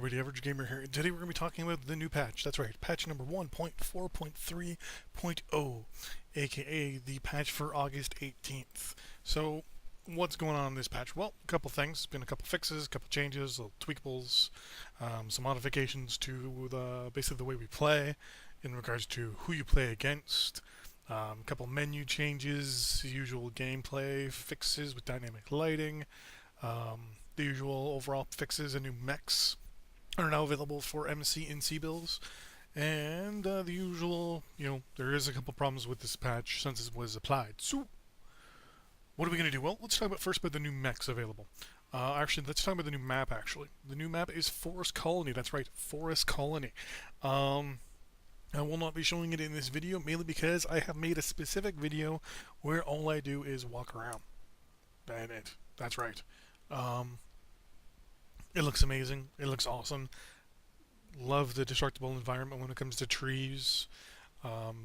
everybody, Average Gamer here. Today we're going to be talking about the new patch. That's right, patch number 1.4.3.0, aka the patch for August 18th. So, what's going on in this patch? Well, a couple things. Been a couple fixes, a couple changes, little tweakables, some modifications to basically the way we play in regards to who you play against. A couple menu changes, usual gameplay fixes with dynamic lighting. The usual overall fixes and new mechs are now available for MC and C builds. And the usual, there is a couple problems with this patch since it was applied. So, what are we going to do? Well, let's talk about first about the new mechs available. Actually, let's talk about the new map, actually. The new map is Forest Colony. That's right, Forest Colony. I will not be showing it in this video, mainly because I have made a specific video where all I do is walk around. That's right. It looks amazing. It looks awesome. Love the destructible environment when it comes to trees,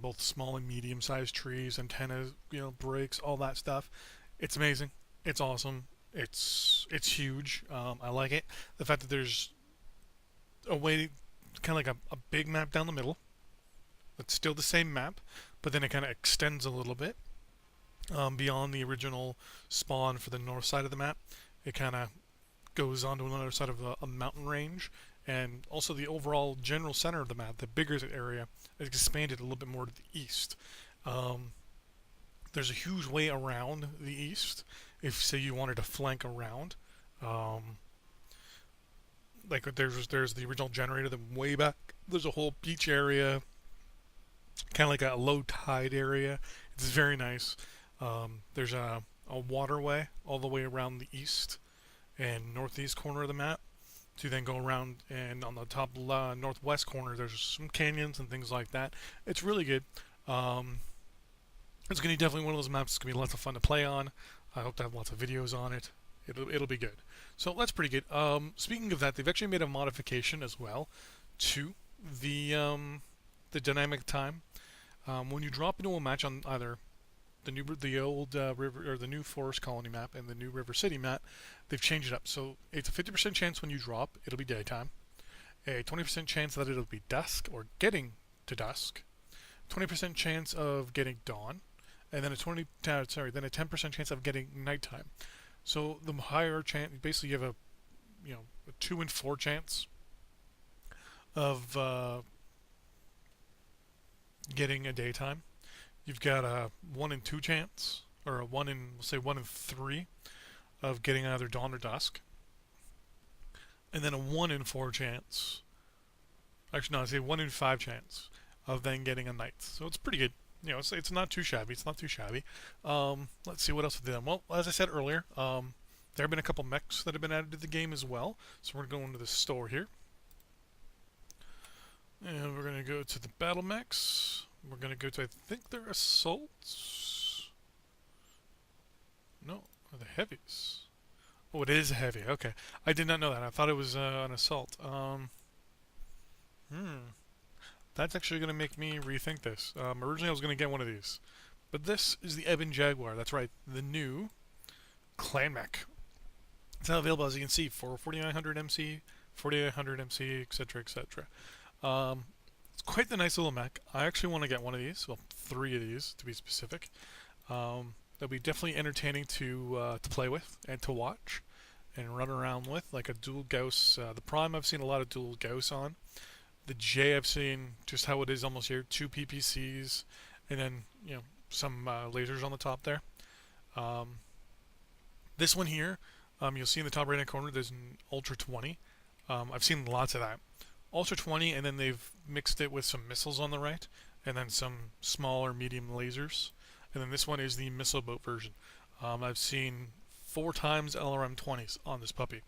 both small and medium-sized trees, antennas, breaks, all that stuff. It's amazing. It's awesome. It's huge. I like it. The fact that there's a way, kind of like a big map down the middle. It's still the same map, but then it kind of extends a little bit beyond the original spawn for the north side of the map. It kind of goes on to another side of a mountain range, and also the overall general center of the map, the bigger area, is expanded a little bit more to the east. There's a huge way around the east if, say, you wanted to flank around. Like there's the original generator, then way back there's a whole beach area, kind of like a low tide area. It's very nice. There's a waterway all the way around the east and northeast corner of the map to then go around, and on the top northwest corner there's some canyons and things like that. It's really good. It's going to be definitely one of those maps that's going to be lots of fun to play on. I hope to have lots of videos on it. It'll be good. So that's pretty good. Speaking of that, they've actually made a modification as well to the dynamic time. When you drop into a match on either the old river or the new Forest Colony map and the new River City map, they've changed it up. So it's a 50% chance when you drop, it'll be daytime. A 20% chance that it'll be dusk or getting to dusk. 20% chance of getting dawn, and then a 10% chance of getting nighttime. So the higher chance, basically, you have a 2 in 4 chance of getting a daytime. You've got a 1 in 2 chance, or a 1 in 3 of getting either dawn or dusk, and then a 1 in 4 chance. Actually, no, I say 1 in 5 chance of then getting a night. So it's pretty good. It's not too shabby. It's not too shabby. Let's see what else we've done. Well, as I said earlier, there have been a couple mechs that have been added to the game as well. So we're going to go into the store here, and we're going to go to the battle mechs. We're going to go to, I think they're assaults. No, are they heavies? Oh, it is a heavy. Okay. I did not know that. I thought it was an assault. That's actually going to make me rethink this. Originally I was going to get one of these. But this is the Ebon Jaguar. That's right. The new clan mech. It's now available, as you can see, for 4900 MC, 4800 MC, etc., etc. It's quite the nice little mech. I actually want to get one of these. Well, 3 of these, to be specific. They'll be definitely entertaining to play with and to watch and run around with, like a dual Gauss. The Prime, I've seen a lot of dual Gauss on. The J, I've seen just how it is almost here. 2 PPCs, and then some lasers on the top there. This one here, you'll see in the top right hand corner, there's an Ultra 20. I've seen lots of that. Ultra 20, and then they've mixed it with some missiles on the right, and then some small or medium lasers. And then this one is the missile boat version. I've seen 4 times LRM 20s on this puppy.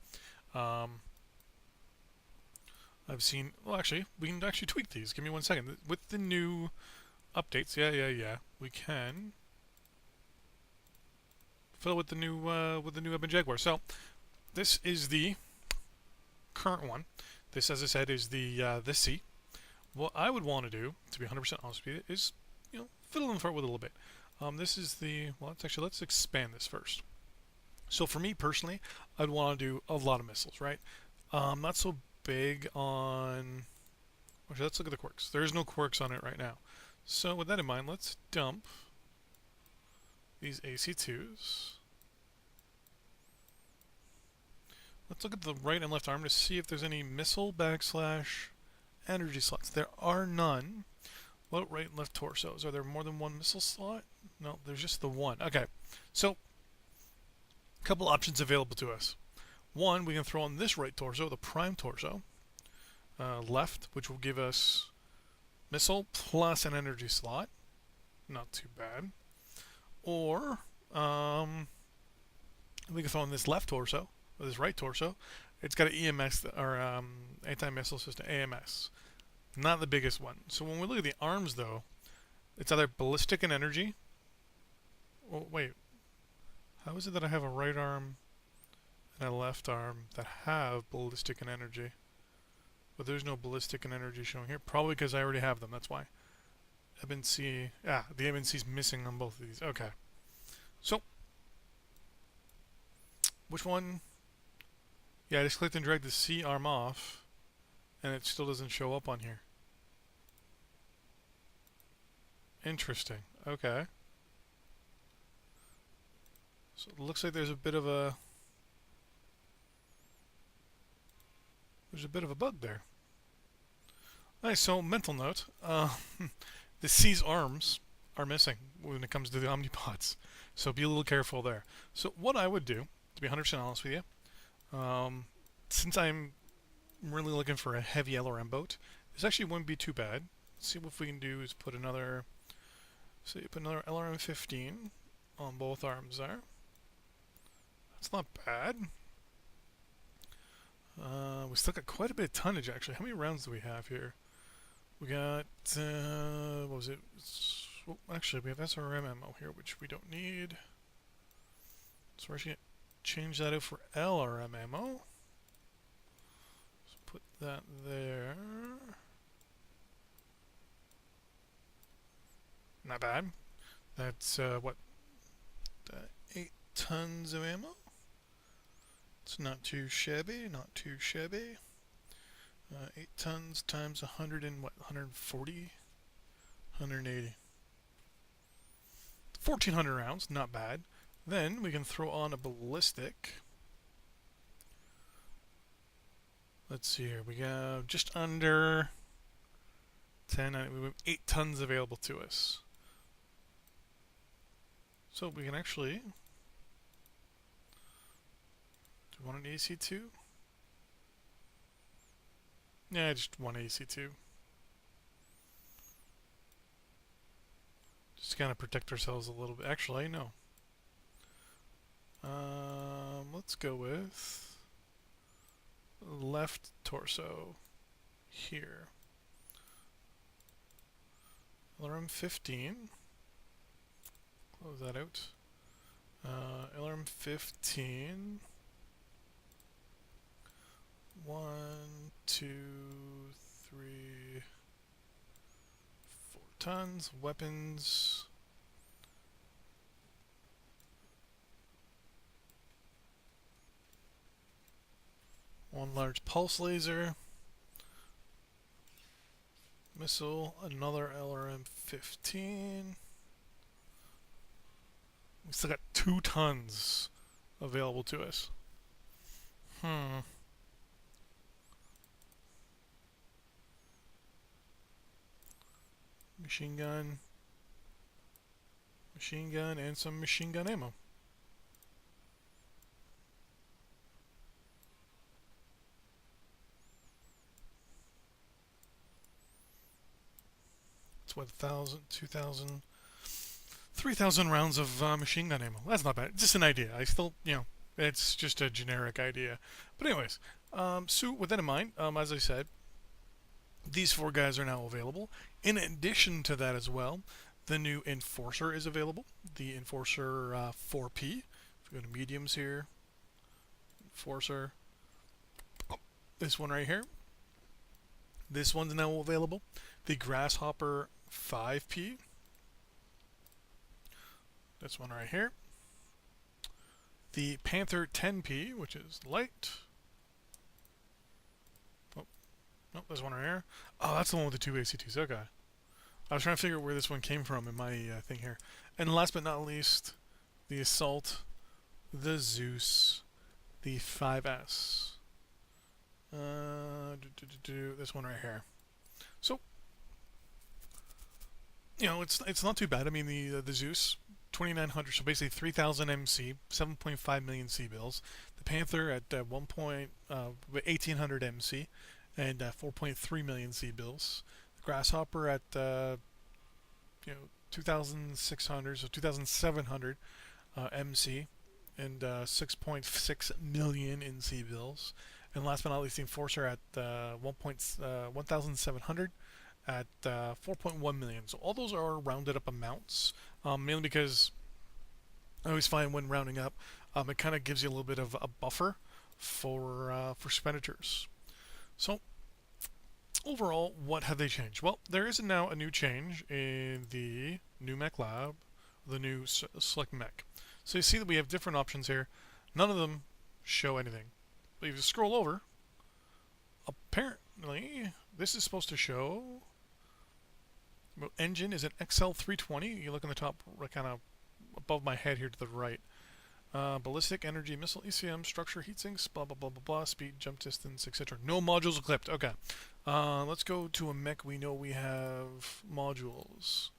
I've seen, well, actually, we can actually tweak these. Give me 1 second. With the new updates, yeah, we can fill with the new Ebon Jaguar. So this is the current one. This, as I said, is the C. What I would want to do, to be 100% honest with you, is fiddle in the front with a little bit. This is the, well, let's expand this first. So for me personally, I'd want to do a lot of missiles, right? Not so big on... Actually, let's look at the quirks. There is no quirks on it right now. So with that in mind, let's dump these AC2s. Let's look at the right and left arm to see if there's any missile backslash energy slots. There are none. What about right and left torsos? Are there more than one missile slot? No, there's just the one. Okay, so a couple options available to us. One, we can throw on this right torso, the prime torso, left, which will give us missile plus an energy slot. Not too bad. Or we can throw on this left torso, or this right torso. It's got an EMS, or anti-missile system, AMS. Not the biggest one. So when we look at the arms, though, it's either ballistic and energy. Oh, wait. How is it that I have a right arm and a left arm that have ballistic and energy? But there's no ballistic and energy showing here. Probably because I already have them. That's why. MNC. Ah, the MNC's missing on both of these. Okay. So, which one? Yeah, I just clicked and dragged the C arm off, and it still doesn't show up on here. Interesting. Okay. So it looks like there's a bit of a bug there. Alright, so mental note. The C's arms are missing when it comes to the Omnipods. So be a little careful there. So what I would do, to be 100% honest with you, since I'm really looking for a heavy LRM boat, this actually wouldn't be too bad. Let's see what we can do is put another... So you put another LRM 15 on both arms there. That's not bad. We still got quite a bit of tonnage, actually. How many rounds do we have here? We got, what was it? Well, actually, we have SRM ammo here, which we don't need. So we're actually going to change that out for LRM ammo. So put that there. Not bad. That's, what? 8 tons of ammo? It's not too shabby, not too shabby. 8 tons times 100 and what? 140? 180. 1,400 rounds, not bad. Then we can throw on a ballistic. Let's see here. We got just under 10. We have 8 tons available to us. So we can actually... Do you want an AC2? Yeah, just one AC2. Just kind of protect ourselves a little bit. Actually, no. Let's go with left torso here. LRM 15. Close that out. LRM 15. 1, 2, 3, 4 tons. Weapons. One large pulse laser. Missile. Another LRM 15. We still got 2 tons available to us. Machine gun, and some machine gun ammo. It's what, 1,000, 2,000, 3,000 rounds of machine gun ammo. That's not bad. Just an idea. I still, it's just a generic idea. But anyways, so with that in mind, as I said, these 4 guys are now available. In addition to that as well, the new Enforcer is available. The Enforcer 4P. If we go to mediums here, Enforcer. This one right here. This one's now available. The Grasshopper 5P. This one right here. The Panther 10P, which is light. Oh, there's one right here. Oh, that's the one with the two ACTs. Okay. I was trying to figure out where this one came from in my thing here. And last but not least, the Assault, the Zeus, the 5S. This one right here. So, you know, it's not too bad. I mean, the Zeus, 2,900, so basically 3,000 MC, 7.5 million C bills. The Panther at 1,800 MC, and 4.3 million C bills. The Grasshopper at 2,600, so 2,700 MC, and 6.6 million in C bills. And last but not least, the Enforcer at 1,700 at 4.1 million. So all those are rounded up amounts, mainly because I always find when rounding up, it kind of gives you a little bit of a buffer for expenditures. So overall, what have they changed? Well, there is now a new change in the new Mech Lab, the new Select Mech. So you see that we have different options here. None of them show anything. But if you scroll over, apparently this is supposed to show engine is an XL320. You look in the top, kind of above my head here to the right. Ballistic, energy, missile, ECM, structure, heat sinks, blah, blah, blah, blah, blah, speed, jump distance, etc. No modules equipped. Okay. Let's go to a mech. We know we have modules.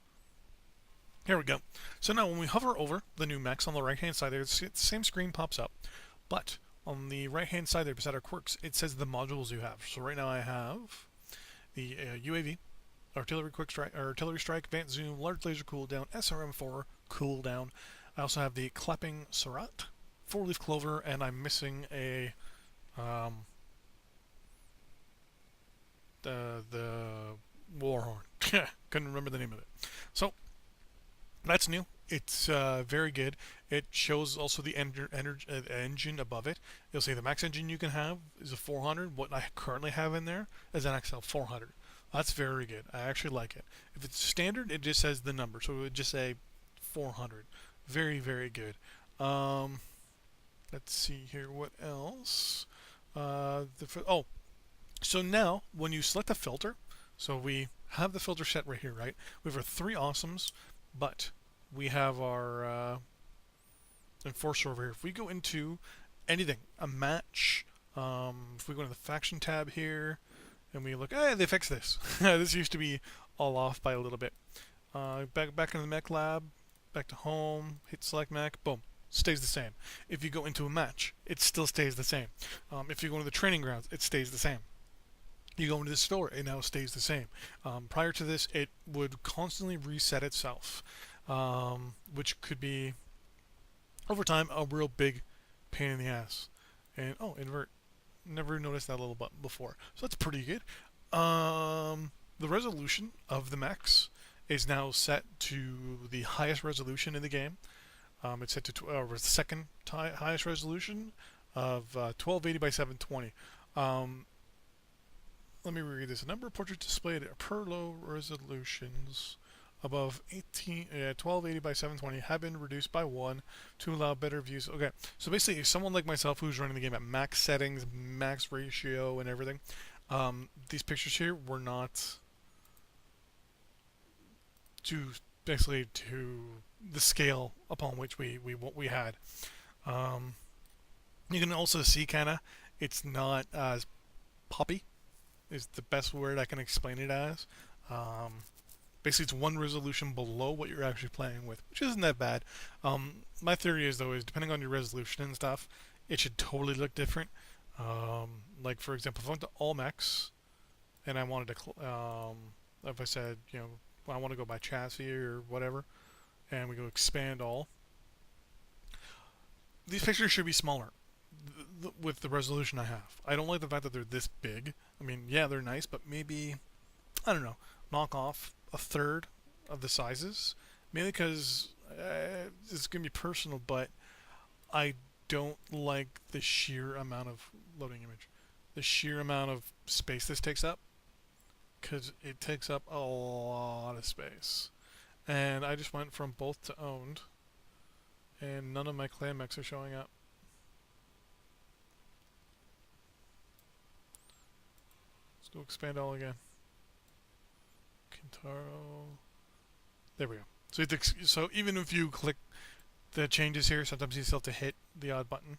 Here we go. So now when we hover over the new mechs on the right-hand side there, the same screen pops up. But on the right-hand side there, beside our quirks, it says the modules you have. So right now I have the UAV, Artillery Quick Strike, Artillery Strike, Advanced Zoom, Large Laser Cooldown, SRM4 Cooldown. I also have the Clapping Surratt, 4-Leaf Clover, and I'm missing a the Warhorn. Couldn't remember the name of it. So that's new. It's very good. It shows also the engine above it. You'll see the max engine you can have is a 400. What I currently have in there is an XL 400. That's very good. I actually like it. If it's standard, it just says the number. So it would just say 400. Very, very good. Let's see here. What else? So now when you select a filter, so we have the filter set right here, right? We have our 3 awesomes, but we have our Enforcer over here. If we go into anything, a match, if we go into the faction tab here, and we look, hey, they fixed this. This used to be all off by a little bit. Back in the Mech Lab, back to home, hit select Mech, boom, stays the same. If you go into a match, it still stays the same. If you go into the training grounds, it stays the same. You go into the store, it now stays the same. Prior to this, it would constantly reset itself, which could be, over time, a real big pain in the ass. And, oh, invert. Never noticed that little button before. So that's pretty good. The resolution of the mechs is now set to the highest resolution in the game. It's set to the second highest resolution of 1280 by 720. Let me read this. A number of portraits displayed at per low resolutions above 1280 by 720 have been reduced by 1 to allow better views. Okay, so basically, someone like myself who's running the game at max settings, max ratio, and everything, these pictures here were not to the scale upon which we had. You can also see it's not as poppy. Is the best word I can explain it as. Basically, it's one resolution below what you're actually playing with, which isn't that bad. My theory is, though, depending on your resolution and stuff, it should totally look different. Like, for example, if I went to all mechs, and I wanted to, if I said, I want to go by chassis or whatever, and we go expand all, these pictures should be smaller with the resolution I have. I don't like the fact that they're this big. I mean, yeah, they're nice, but maybe, I don't know, knock off a third of the sizes. Mainly because it's going to be personal, but I don't like the sheer amount of loading image. The sheer amount of space this takes up. Because it takes up a lot of space. And I just went from both to owned. And none of my clan mechs are showing up. Let's go expand all again. Kintaro. There we go. So, so even if you click the changes here, sometimes you still have to hit the odd button.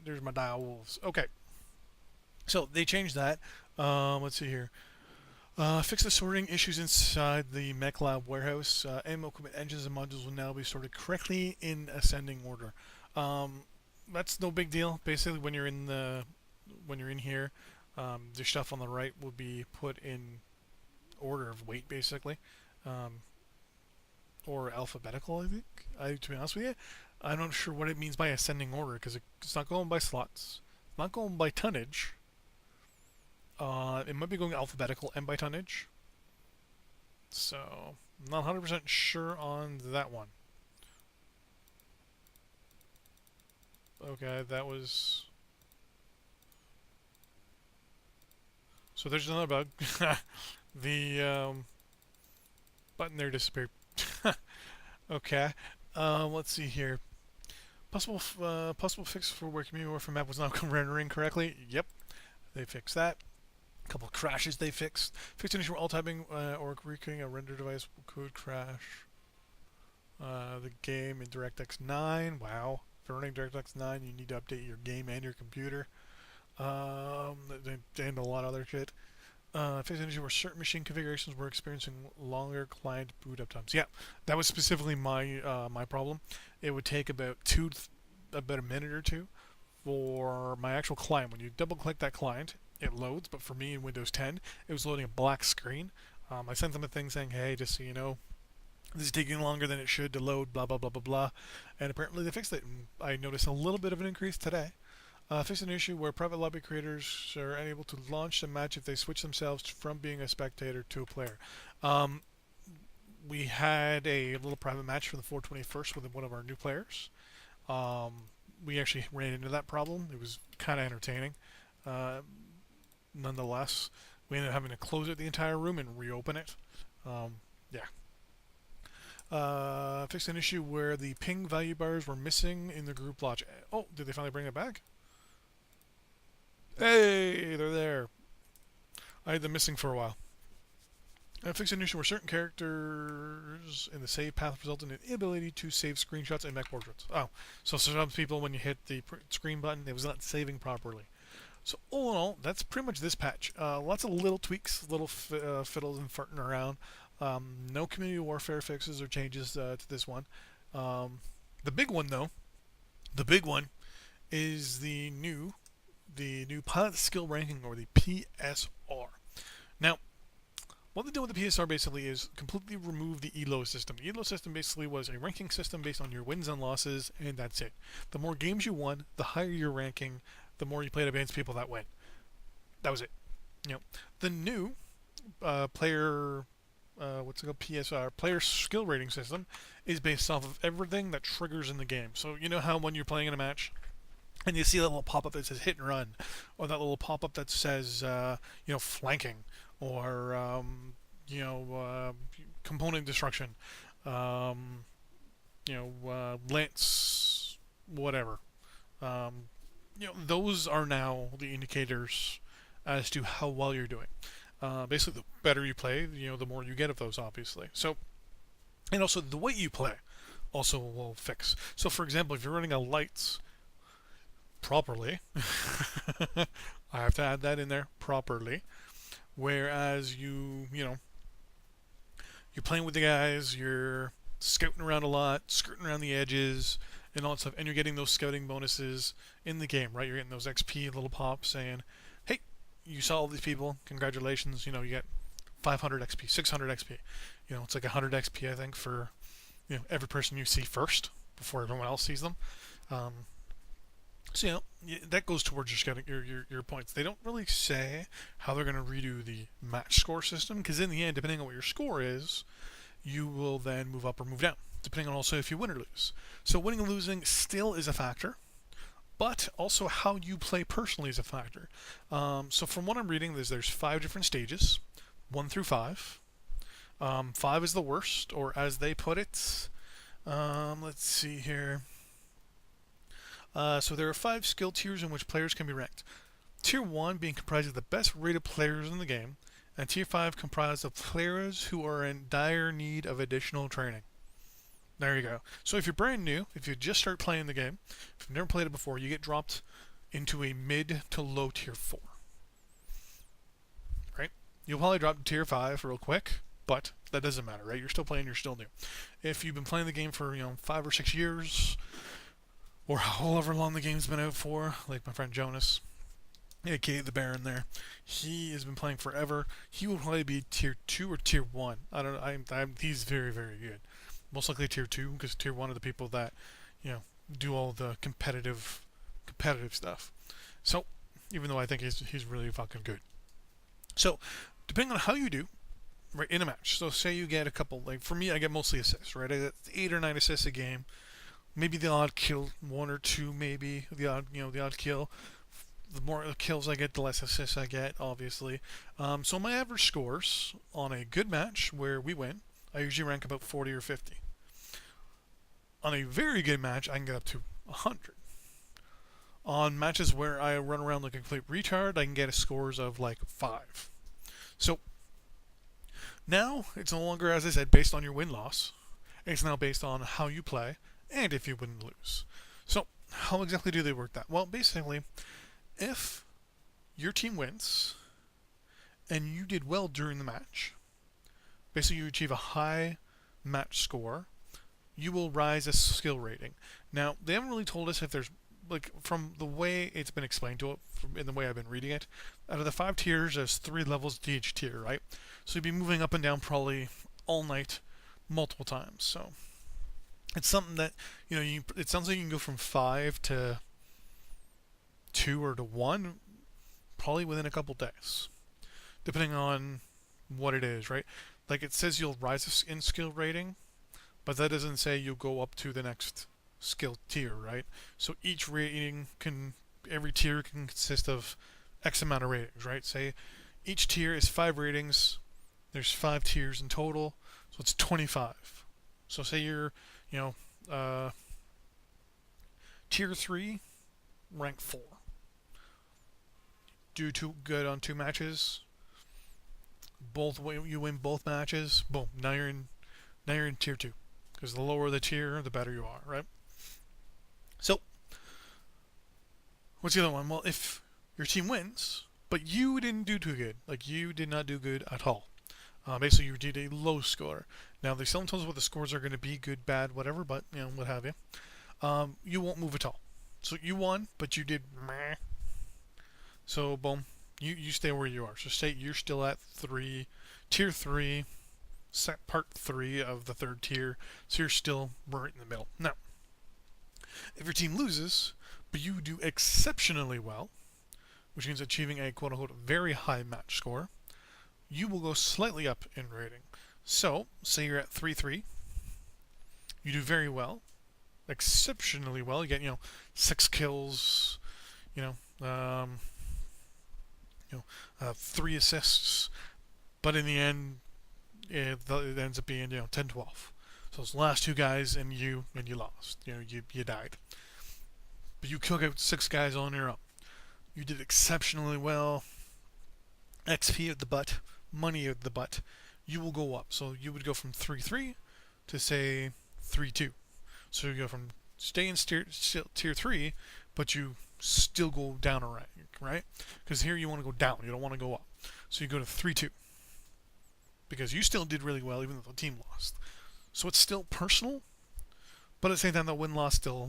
There's my dial wolves. Okay. So they changed that. Let's see here. Fix the sorting issues inside the Mech Lab warehouse. Ammo equipment, engines, and modules will now be sorted correctly in ascending order. That's no big deal. Basically, when you're in here, the stuff on the right will be put in order of weight, basically, or alphabetical. I think. To be honest with you, I'm not sure what it means by ascending order because it's not going by slots. It's not going by tonnage. It might be going alphabetical and by tonnage. So, I'm not 100% sure on that one. Okay, that was... So there's another bug. The button there disappeared. Okay. Let's see here. Possible fix for where community warfare map was not rendering correctly. Yep, they fixed that. A couple of crashes they fixed. Fixed an issue where all typing or recreating a render device could crash. The game in DirectX 9. Wow. If you're running DirectX 9, you need to update your game and your computer. And a lot of other shit. Fixed an issue where certain machine configurations were experiencing longer client boot up times. Yeah, that was specifically my my problem. It would take about a minute or two for my actual client. When you double click that client, it loads, but for me in Windows 10, it was loading a black screen. I sent them a thing saying, hey, just so you know, this is taking longer than it should to load, blah, blah, blah, blah, blah. And apparently they fixed it. And I noticed a little bit of an increase today. Fixed an issue where private lobby creators are unable to launch a match if they switch themselves from being a spectator to a player. We had a little private match for the 421st with one of our new players. We actually ran into that problem. It was kind of entertaining. Nonetheless, we ended up having to close it the entire room and reopen it. Yeah. Fixed an issue where the ping value bars were missing in the group lodge. Oh, did they finally bring it back? Hey, they're there. I had them missing for a while. Fixed an issue where certain characters in the save path resulted in an inability to save screenshots and mech portraits. Oh, so some people, when you hit the screen button, it was not saving properly. So all in all, that's pretty much this patch. Lots of little tweaks, little fiddles and farting around. No community warfare fixes or changes to this one. The big one, though, is the new pilot skill ranking, or the PSR. Now, what they did with the PSR basically is completely remove the ELO system. The ELO system basically was a ranking system based on your wins and losses, and that's it. The more games you won, the higher your ranking, the more you played against people that win. That was it. The new player PSR, player skill rating system, is based off of everything that triggers in the game. So you know how when you're playing in a match and you see that little pop-up that says hit and run, or that little pop-up that says flanking, or component destruction, lance, whatever. Those are now the indicators as to how well you're doing. Basically, the better you play, the more you get of those, obviously. So, and also the way you play also will fix. So, for example, if you're running a lights properly, I have to add that in there, properly. Whereas you're playing with the guys, you're scouting around a lot, skirting around the edges, and all that stuff, and you're getting those scouting bonuses in the game, right? You're getting those XP little pops saying, hey, you saw all these people, congratulations, you get 500 XP, 600 XP. It's like 100 XP, I think, for every person you see first before everyone else sees them. So that goes towards your points. They don't really say how they're going to redo the match score system, because in the end, depending on what your score is, you will then move up or move down, depending on also if you win or lose. So winning and losing still is a factor, but also how you play personally is a factor. So from what I'm reading, there's 5 different stages, 1 through 5. 5 is the worst, or as they put it, let's see here. So there are 5 skill tiers in which players can be ranked. Tier 1 being comprised of the best rated players in the game, and Tier 5 comprised of players who are in dire need of additional training. There you go. So if you're brand new, if you just start playing the game, if you've never played it before, you get dropped into a mid to low Tier 4. Right? You'll probably drop to Tier 5 real quick, but that doesn't matter, right? You're still playing, you're still new. If you've been playing the game for, 5 or 6 years, or however long the game's been out for, like my friend Jonas, aka the Baron there, he has been playing forever. He will probably be Tier 2 or Tier 1. I don't know. He's very, very good. Most likely Tier 2, because Tier 1 are the people that, do all the competitive stuff. So, even though I think he's really fucking good. So, depending on how you do, right, in a match. So, say you get a couple, like for me, I get mostly assists, right? I get 8 or 9 assists a game. Maybe the odd kill, 1 or 2, maybe the odd kill. The more kills I get, the less assists I get, obviously. So my average scores on a good match where we win, I usually rank about 40 or 50. On a very good match, I can get up to 100. On matches where I run around like a complete retard, I can get scores of like 5. So now it's no longer, as I said, based on your win-loss. It's now based on how you play and if you win and lose. So how exactly do they work that? Well, basically, if your team wins and you did well during the match, basically you achieve a high match score, you will rise a skill rating. Now, they haven't really told us if there's, like, from the way it's been explained to it, in the way I've been reading it, out of the 5 tiers, there's 3 levels to each tier, right? So you'd be moving up and down probably all night, multiple times. So it's something that, it sounds like you can go from 5 to 2 or to 1 probably within a couple days, depending on what it is, right? Like, it says you'll rise in skill rating, but that doesn't say you'll go up to the next skill tier, right? So every tier can consist of X amount of ratings, right? Say each tier is 5 ratings, there's 5 tiers in total, so it's 25. So say you're, tier 3, rank 4. Do too good on 2 matches, you win both matches, boom, now you're in tier 2. Because the lower the tier, the better you are, right? So, what's the other one? Well, if your team wins, but you didn't do too good, like you did not do good at all, basically you did a low score. Now, they still don't tell us what the scores are going to be, good, bad, whatever, but, what have you. You won't move at all. So, you won, but you did meh. So, boom, you stay where you are. So, say you're still at tier 3, part 3 of the 3rd tier, so you're still right in the middle. Now, if your team loses, but you do exceptionally well, which means achieving a quote-unquote very high match score, you will go slightly up in rating. So, say you're at 3-3, you do very well, exceptionally well, you get, 6 kills, 3 assists, but in the end, it ends up being 10-12. So those last 2 guys and you lost. You died. But you took out 6 guys on your own. You did exceptionally well. XP at the butt, money at the butt. You will go up. So you would go from 3-3 to say 3-2. So you go from stay in tier 3, but you still go down a rank, right? Because here you want to go down. You don't want to go up. So you go to 3-2. Because you still did really well, even though the team lost. So it's still personal, but at the same time, the win-loss still,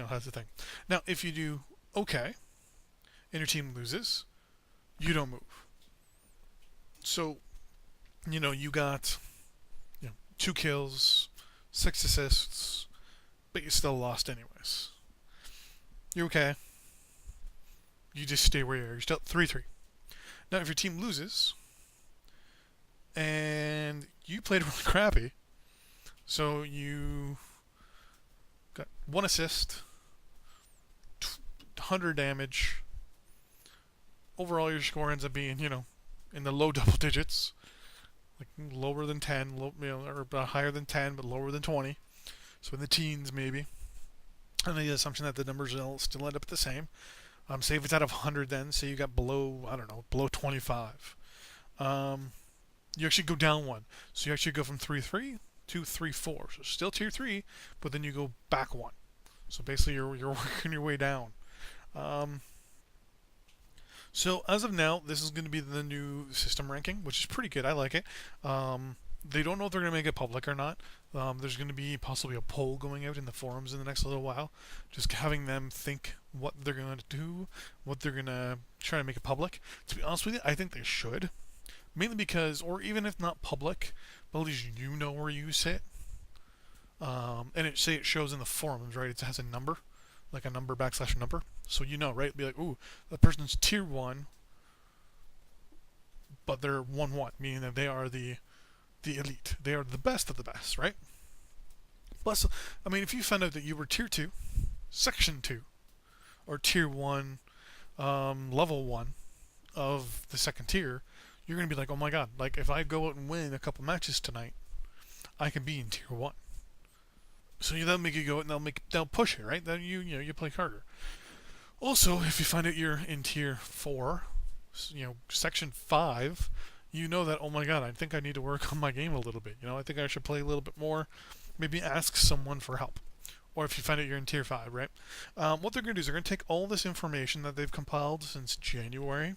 has the thing. Now, if you do okay, and your team loses, you don't move. So, you got, 2 kills, 6 assists, but you still lost anyways. You're okay. You just stay where you are. You're still 3-3. Now, if your team loses, and you played really crappy, so you got 1 assist, 100 damage. Overall, your score ends up being, in the low double digits, like lower than 10, or higher than 10, but lower than 20. So in the teens, maybe. And the assumption that the numbers will still end up the same. Say if it's out of 100, then say you got below, I don't know, below 25. Um, you actually go down one. So you actually go from 3-3 to 3-4. So still tier 3, but then you go back one. So basically you're working your way down. Um, so as of now, this is going to be the new system ranking, which is pretty good. I like it. They don't know if they're going to make it public or not. There's going to be possibly a poll going out in the forums in the next little while, just having them think what they're going to do, what they're going to try to make it public. To be honest with you, I think they should. Mainly because, or even if not public, but at least you know where you sit. And it shows in the forums, right? It has a number, like a number backslash number. So you know, right? Be like, ooh, that person's tier 1, but they're 1-1, meaning that they are the elite. They are the best of the best, right? Plus, I mean, if you found out that you were tier 2, section 2, or tier 1, level 1 of the second tier, you're going to be like, oh my god, like if I go out and win a couple matches tonight, I can be in tier 1. So that'll make you go and they'll push it, right? Then you play harder. Also, if you find out you're in tier 4, section 5, you know that, oh my god, I think I need to work on my game a little bit. I think I should play a little bit more. Maybe ask someone for help. Or if you find out you're in tier 5, right? What they're going to do is they're going to take all this information that they've compiled since January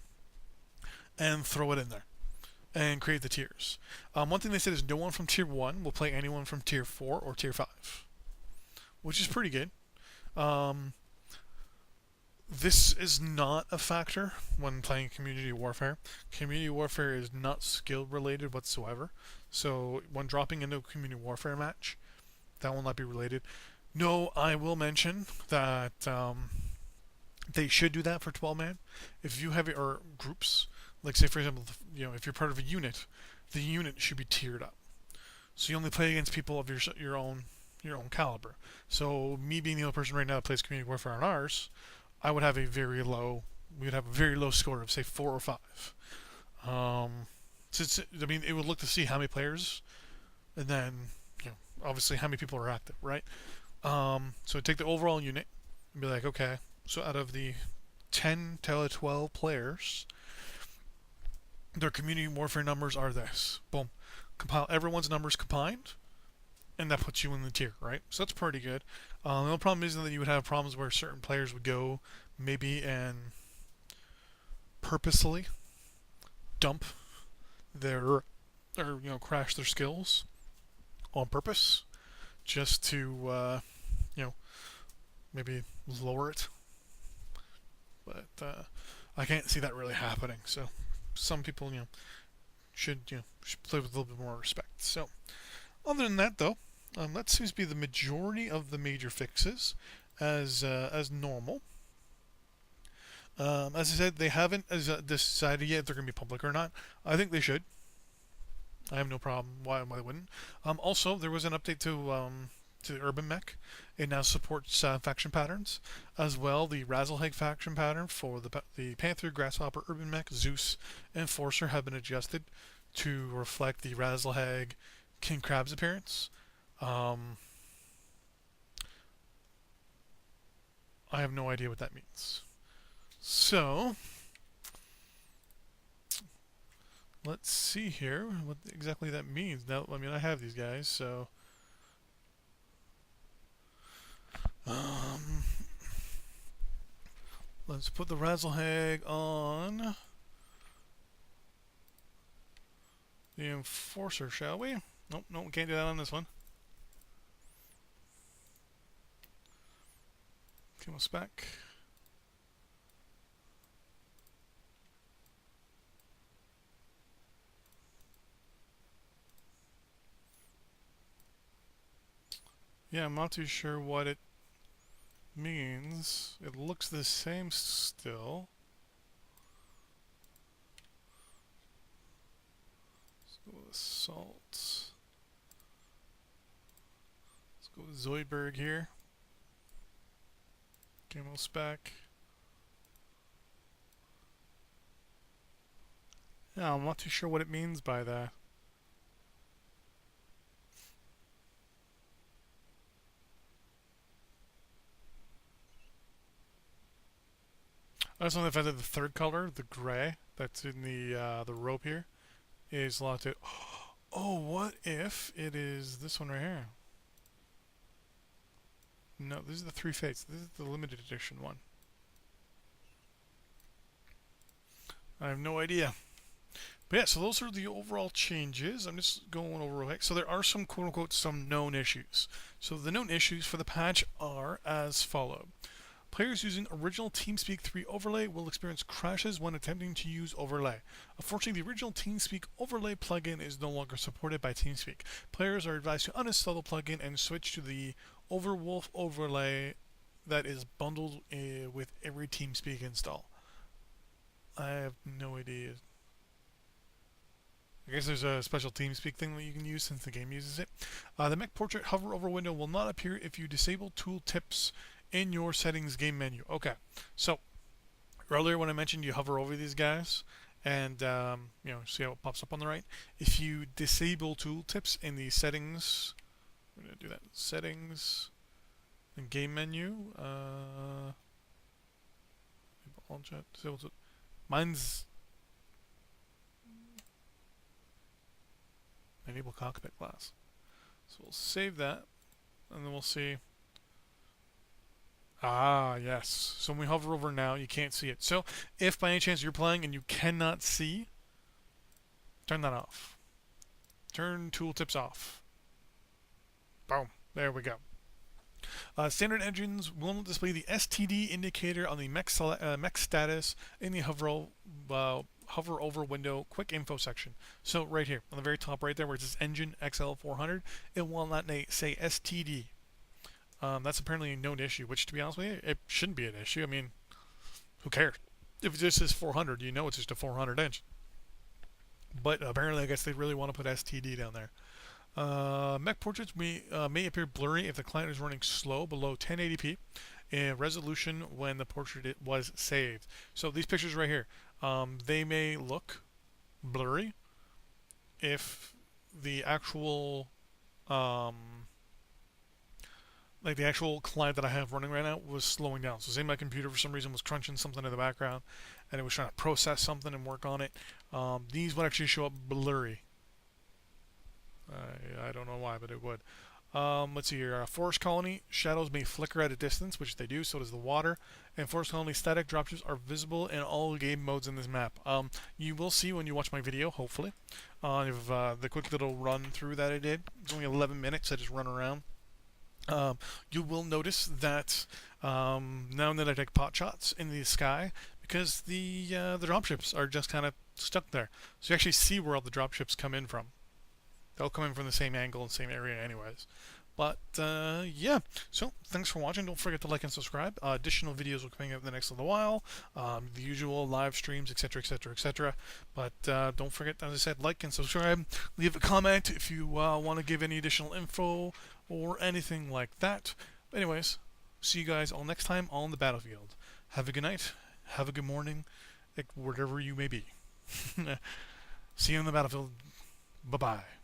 and throw it in there and create the tiers. One thing they said is no one from tier 1 will play anyone from tier 4 or tier 5, which is pretty good. This is not a factor when playing Community Warfare. Community Warfare is not skill related whatsoever. So when dropping into a Community Warfare match, that will not be related. No, I will mention that they should do that for 12-man. If you have or groups, like say for example, if you're part of a unit, the unit should be tiered up. So you only play against people of your own caliber. So me being the only person right now that plays Community Warfare on ours, I would have a very low. We would have a very low score of say 4 or 5. I mean, it would look to see how many players, and then obviously how many people are active, right? So take the overall unit and be like, okay, so out of the 10 to 12 players, their Community Warfare numbers are this. Boom, compile everyone's numbers combined, and that puts you in the tier, right? So that's pretty good. The only problem is that you would have problems where certain players would go maybe and purposely dump their or crash their skills on purpose just to maybe lower it. But I can't see that really happening. So some people should play with a little bit more respect. So other than that though, that seems to be the majority of the major fixes as normal. As I said, they haven't decided yet if they're going to be public or not. I think they should. I have no problem why they wouldn't. Also, there was an update to Urban Mech. It now supports faction patterns as well. The Razzlehag faction pattern for the Panther, Grasshopper, Urban Mech, Zeus, and Enforcer have been adjusted to reflect the Razzlehag King Crab's appearance. I have no idea what that means. So, let's see here what exactly that means. Now, I mean, I have these guys, so let's put the Razzlehag on the Enforcer, shall we? Nope, can't do that on this one. Camo spec. Yeah, I'm not too sure what it means. It looks the same still. Let's go with Assault. Let's go with Zoidberg here. Camo spec. Yeah, I'm not too sure what it means by that. I also know the fact that the third color, the gray, that's in the rope here, is locked out. Oh, what if it is this one right here? No, this is the three fates. This is the limited edition one. I have no idea. But yeah, so those are the overall changes. I'm just going over real quick. So there are some quote unquote some known issues. So the known issues for the patch are as follow. Players using original TeamSpeak 3 overlay will experience crashes when attempting to use overlay. Unfortunately, the original TeamSpeak overlay plugin is no longer supported by TeamSpeak. Players are advised to uninstall the plugin and switch to the Overwolf overlay that is bundled with every TeamSpeak install. I have no idea. I guess there's a special TeamSpeak thing that you can use since the game uses it. The Mech Portrait hover over window will not appear if you disable tooltips in your settings game menu. Okay, so earlier when I mentioned you hover over these guys and see how it pops up on the right. If you disable tooltips in the settings, I'm gonna do that. Settings and game menu. All chat. Disable. Mine's enable cockpit glass. So we'll save that, and then we'll see. Ah, yes. So when we hover over now, you can't see it. So if by any chance you're playing and you cannot see, turn that off. Turn tooltips off. Boom. There we go. Standard engines will display the STD indicator on the mech status in the hover over window quick info section. So right here on the very top right there where it says engine XL400, it will not say STD. That's apparently a known issue, which to be honest with you, it shouldn't be an issue. I mean, who cares? If this is 400, you know it's just a 400 inch. But apparently I guess they really want to put STD down there. Mech portraits may appear blurry if the client is running slow below 1080p in resolution when the portrait was saved. So these pictures right here, they may look blurry if the actual like the actual client that I have running right now was slowing down. So say my computer for some reason was crunching something in the background and it was trying to process something and work on it. These would actually show up blurry. I don't know why, but it would. Let's see here. Forest Colony, shadows may flicker at a distance, which they do, so does the water. And Forest Colony static dropships are visible in all game modes in this map. You will see when you watch my video, hopefully, if the quick little run through that I did. It's only 11 minutes, I just run around. You will notice that now and then I take pot shots in the sky because the dropships are just kind of stuck there. So you actually see where all the dropships come in from. They'll come in from the same angle and same area anyways. But yeah, so thanks for watching. Don't forget to like and subscribe. Additional videos will be coming up in the next little while. The usual live streams, etc., etc., etc. But don't forget, as I said, like and subscribe. Leave a comment if you want to give any additional info or anything like that. But anyways, see you guys all next time on the battlefield. Have a good night. Have a good morning, wherever you may be. See you on the battlefield. Bye-bye.